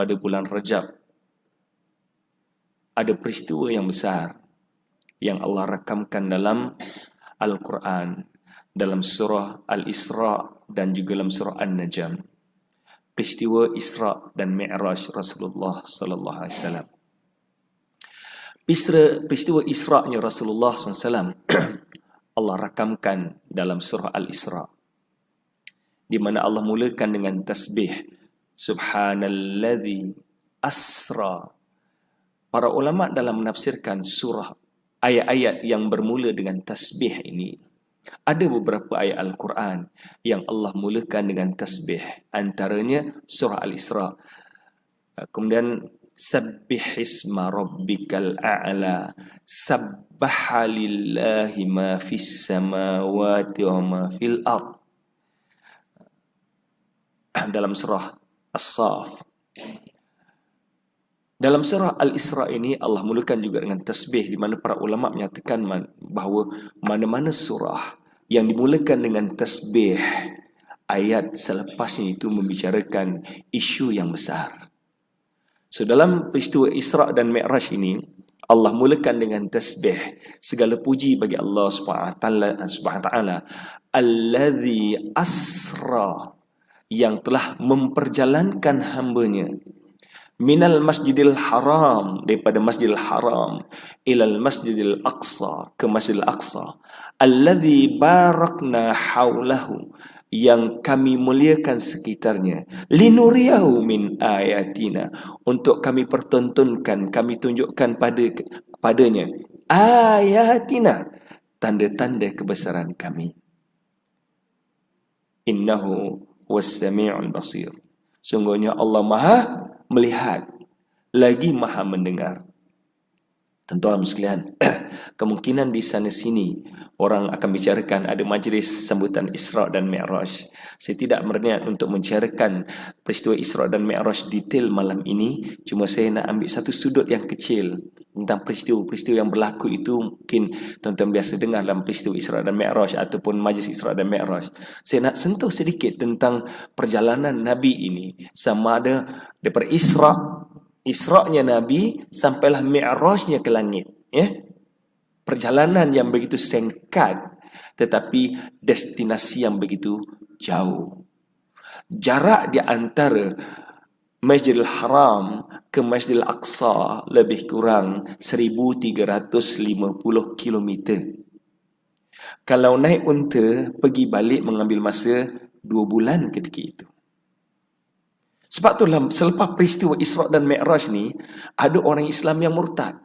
pada bulan Rajab, ada peristiwa yang besar yang Allah rakamkan dalam Al-Quran, dalam surah Al-Isra dan juga dalam surah An-Najm. Peristiwa Isra dan Mi'raj Rasulullah sallallahu alaihi wasallam. Peristiwa Isra-nya Rasulullah SAW Allah rakamkan dalam surah Al-Isra, di mana Allah mulakan dengan tasbih Subhanalladzi asra. Para ulama dalam menafsirkan surah ayat-ayat yang bermula dengan tasbih ini, ada beberapa ayat Al-Quran yang Allah mulakan dengan tasbih, antaranya surah Al-Isra. Kemudian Sabbih isma rabbikal a'la, sabbaha lillahi ma fis samawati wa ma fil ard. Dalam surah As-Saff. Dalam surah Al-Isra ini Allah mulakan juga dengan tasbih, di mana para ulama menyatakan bahawa mana-mana surah yang dimulakan dengan tasbih, ayat selepasnya itu membicarakan isu yang besar. So dalam peristiwa Isra dan Mi'raj ini, Allah mulakan dengan tasbih. Segala puji bagi Allah Subhanahu Taala, Allazi asra, yang telah memperjalankan hambanya, minal masjidil haram, daripada masjidil haram, ilal masjidil aqsa, ke masjidil aqsa, allazi barakna haulahu, yang kami muliakan sekitarnya, linuriyahu min ayatina, untuk kami pertontonkan, kami tunjukkan padanya ayatina, tanda-tanda kebesaran kami. Innahu was-sami'ul basir. Sungguhnya Allah Maha melihat lagi Maha mendengar. Tuan-tuan sekalian, kemungkinan di sana sini orang akan bicarakan ada majlis sambutan Isra dan Mi'raj. Saya tidak berniat untuk membicarakan peristiwa Isra dan Mi'raj detail malam ini. Cuma saya nak ambil satu sudut yang kecil tentang peristiwa-peristiwa yang berlaku itu. Mungkin tuan-tuan biasa dengar dalam peristiwa Isra dan Mi'raj ataupun majlis Isra dan Mi'raj. Saya nak sentuh sedikit tentang perjalanan Nabi ini, sama ada daripada Isra-nya Nabi sampailah Mi'rajnya ke langit, ya. Perjalanan yang begitu singkat, tetapi destinasi yang begitu jauh. Jarak di antara Masjidil Haram ke Masjidil Aqsa lebih kurang 1350 km. Kalau naik unta, pergi balik mengambil masa 2 bulan ketika itu. Sebab tu selepas peristiwa Isra dan Mi'raj ni, ada orang Islam yang murtad.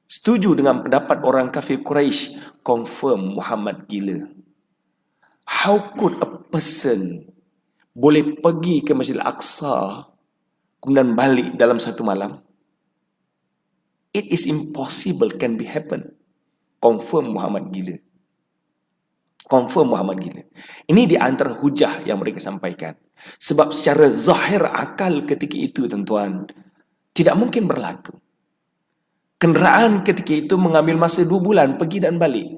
Setuju dengan pendapat orang kafir Quraisy, confirm Muhammad gila. How could a person boleh pergi ke Masjid Al-Aqsa kemudian balik dalam satu malam? It is impossible, can be happen. Confirm Muhammad gila. Confirm Muhammad gila. Ini di antara hujah yang mereka sampaikan. Sebab secara zahir akal ketika itu, tuan-tuan, tidak mungkin berlaku. Kenderaan ketika itu mengambil masa 2 bulan pergi dan balik.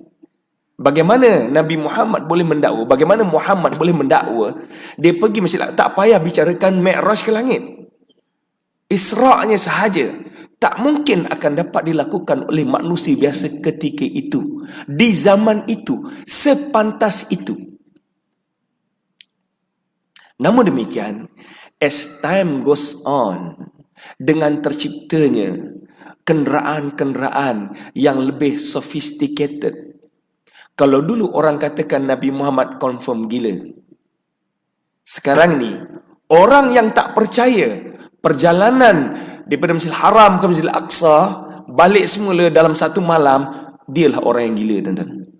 Bagaimana Nabi Muhammad boleh mendakwa? Bagaimana Muhammad boleh mendakwa? Dia pergi masjid, tak payah bicarakan Mi'raj ke langit. Isra-nya sahaja tak mungkin akan dapat dilakukan oleh manusia biasa ketika itu, di zaman itu, sepantas itu. Namun demikian, as time goes on, dengan terciptanya kenderaan-kenderaan yang lebih sophisticated. Kalau dulu orang katakan Nabi Muhammad confirm gila, sekarang ni orang yang tak percaya perjalanan daripada Masjidil Haram ke Masjidil Aqsa balik semula dalam satu malam, dialah orang yang gila, tuan-tuan.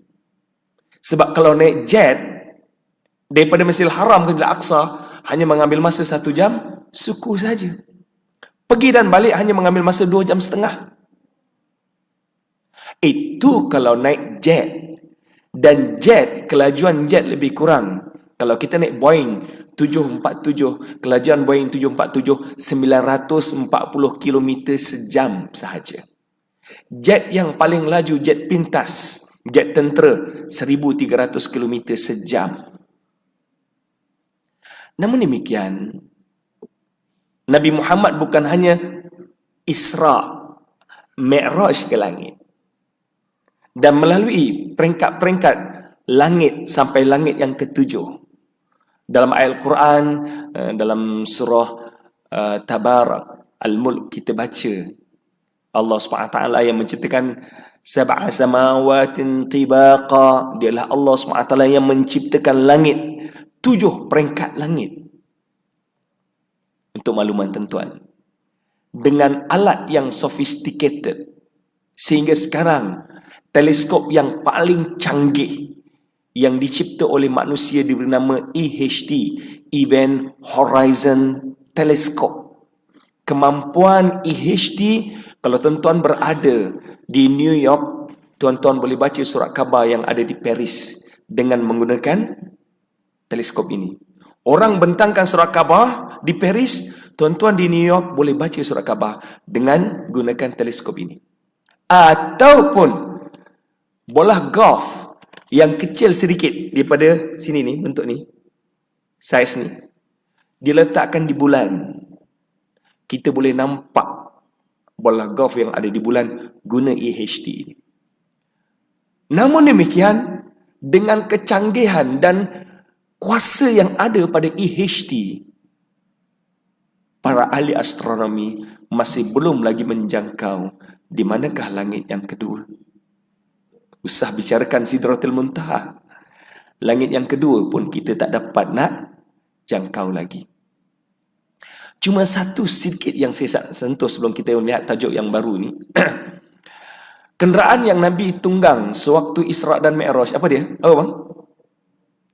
Sebab kalau naik jet daripada Masjidil Haram ke Masjidil Aqsa hanya mengambil masa 1 jam, suku saja. Pergi dan balik hanya mengambil masa 2 jam setengah. Itu kalau naik jet. Dan jet, kelajuan jet lebih kurang. Kalau kita naik Boeing 747, kelajuan Boeing 747 940 km sejam sahaja. Jet yang paling laju, jet pintas, jet tentera 1300 km sejam. Namun demikian, Nabi Muhammad bukan hanya Isra, Mi'raj ke langit. Dan melalui peringkat-peringkat langit sampai langit yang ketujuh. Dalam ayat Al-Quran, dalam surah Tabarak, Al-Mulk, kita baca Allah SWT yang menciptakan sab'a samawatin tibaqa. Dialah Allah SWT yang menciptakan langit, 7 peringkat langit. Untuk makluman tuan-tuan, dengan alat yang sophisticated, sehingga sekarang teleskop yang paling canggih yang dicipta oleh manusia diberi nama EHT, Event Horizon Telescope. Kemampuan EHT, kalau tuan-tuan berada di New York, tuan-tuan boleh baca surat khabar yang ada di Paris dengan menggunakan teleskop ini. Orang bentangkan surat khabar di Paris, tuan-tuan di New York boleh baca surat khabar dengan gunakan teleskop ini. Ataupun bola golf yang kecil sedikit daripada sini ni, bentuk ni, saiz ni, diletakkan di bulan. Kita boleh nampak bola golf yang ada di bulan guna EHT ini. Namun demikian, dengan kecanggihan dan kuasa yang ada pada EHT, para ahli astronomi masih belum lagi menjangkau di manakah langit yang kedua. Usah bicarakan Sidratul Muntaha. Langit yang kedua pun kita tak dapat nak jangkau lagi. Cuma satu sedikit yang saya sentuh sebelum kita melihat tajuk yang baru ni. Kenderaan yang Nabi tunggang sewaktu Isra dan Mi'raj, apa dia? Apa bang?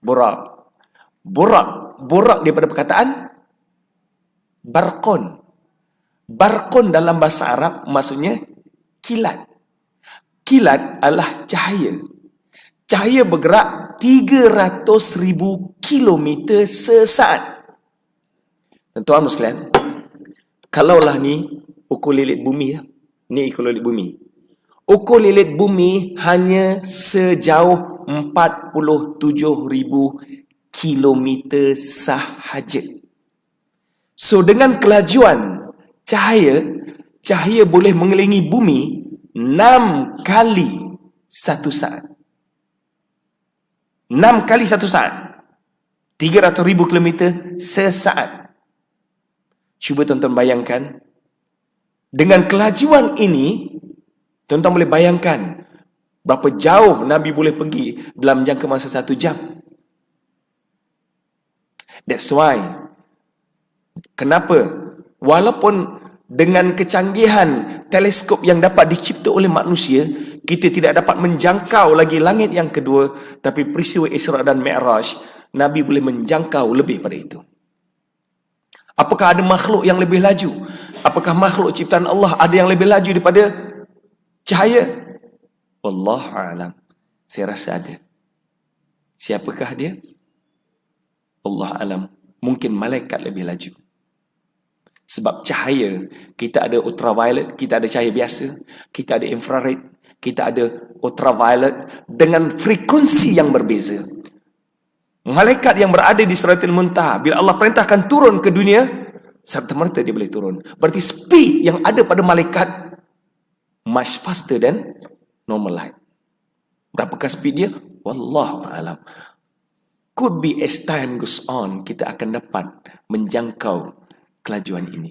Borak. Borak daripada perkataan barqon. Barqon dalam bahasa Arab maksudnya kilat. Kilat adalah cahaya. Cahaya bergerak 300,000 kilometer sesaat. Tuan-tuan sekalian, kalaulah ni ukur lilit bumi, ni ukur lilit bumi. Ukur lilit bumi hanya sejauh 47,000 kilometer sahaja. So dengan kelajuan cahaya boleh mengelilingi bumi 6 kali satu saat. 6 kali satu saat. 300,000 kilometer sesaat. Cuba tuan-tuan bayangkan. Dengan kelajuan ini, tuan-tuan boleh bayangkan berapa jauh Nabi boleh pergi dalam jangka masa 1 jam. That's why, kenapa walaupun dengan kecanggihan teleskop yang dapat dicipta oleh manusia, kita tidak dapat menjangkau lagi langit yang kedua, tapi peristiwa Isra dan Mi'raj, Nabi boleh menjangkau lebih pada itu. Apakah ada makhluk yang lebih laju? Apakah makhluk ciptaan Allah ada yang lebih laju daripada cahaya? Wallahu a'lam. Saya rasa ada. Siapakah dia? Allah alam. Mungkin malaikat lebih laju. Sebab cahaya, kita ada ultraviolet, kita ada cahaya biasa, kita ada infrared, kita ada ultraviolet dengan frekuensi yang berbeza. Malaikat yang berada di Sidratul Muntaha, bila Allah perintahkan turun ke dunia, serta-merta dia boleh turun. Berarti speed yang ada pada malaikat much faster than normal light. Berapakah speed dia? Wallahu a'lam. Could be as time goes on, kita akan dapat menjangkau kelajuan ini.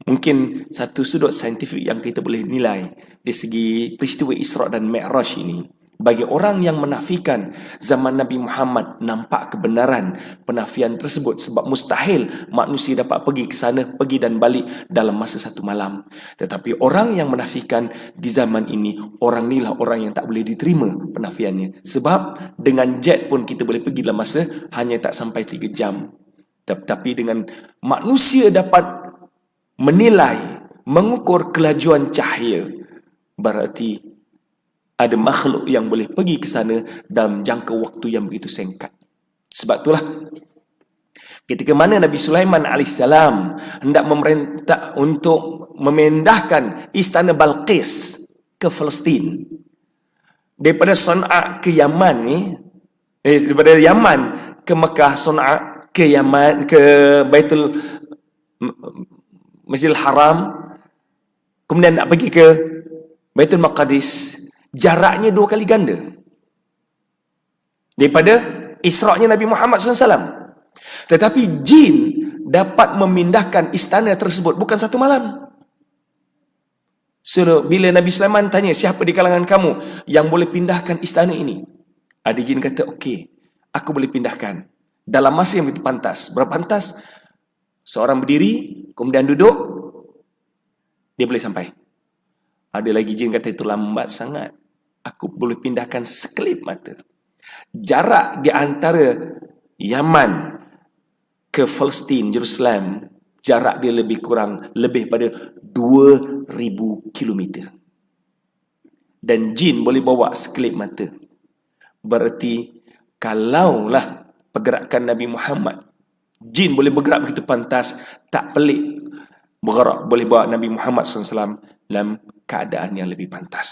Mungkin satu sudut saintifik yang kita boleh nilai di segi peristiwa Isra dan Mi'raj ini, bagi orang yang menafikan zaman Nabi Muhammad, nampak kebenaran penafian tersebut, sebab mustahil manusia dapat pergi ke sana, pergi dan balik dalam masa 1 malam. Tetapi orang yang menafikan di zaman ini, orang inilah orang yang tak boleh diterima penafiannya. Sebab dengan jet pun kita boleh pergi dalam masa hanya tak sampai 3 jam. Tapi dengan manusia dapat menilai, mengukur kelajuan cahaya, berarti ada makhluk yang boleh pergi ke sana dalam jangka waktu yang begitu singkat. Sebab itulah ketika mana Nabi Sulaiman AS hendak memerintah untuk memindahkan istana Balqis ke Palestin, daripada Sana'a ke Yaman ni, daripada Yaman ke Mekah, Sana'a ke Yaman, ke Baitul Masjidil Haram, kemudian nak pergi ke Baitul Maqdis, jaraknya 2 kali ganda daripada Isra'nya Nabi Muhammad SAW. Tetapi jin dapat memindahkan istana tersebut bukan satu malam. So, bila Nabi Sulaiman tanya, siapa di kalangan kamu yang boleh pindahkan istana ini? Ada jin kata, okey, aku boleh pindahkan dalam masa yang begitu pantas. Berapa pantas? Seorang berdiri, kemudian duduk, dia boleh sampai. Ada lagi jin kata, itu lambat sangat. Aku boleh pindahkan sekelip mata. Jarak di antara Yaman ke Palestin, Jerusalem, jarak dia lebih pada 2,000 kilometer. Dan jin boleh bawa sekelip mata. Berarti, kalaulah pergerakan Nabi Muhammad, jin boleh bergerak begitu pantas, tak pelik bergerak boleh bawa Nabi Muhammad SAW dalam keadaan yang lebih pantas.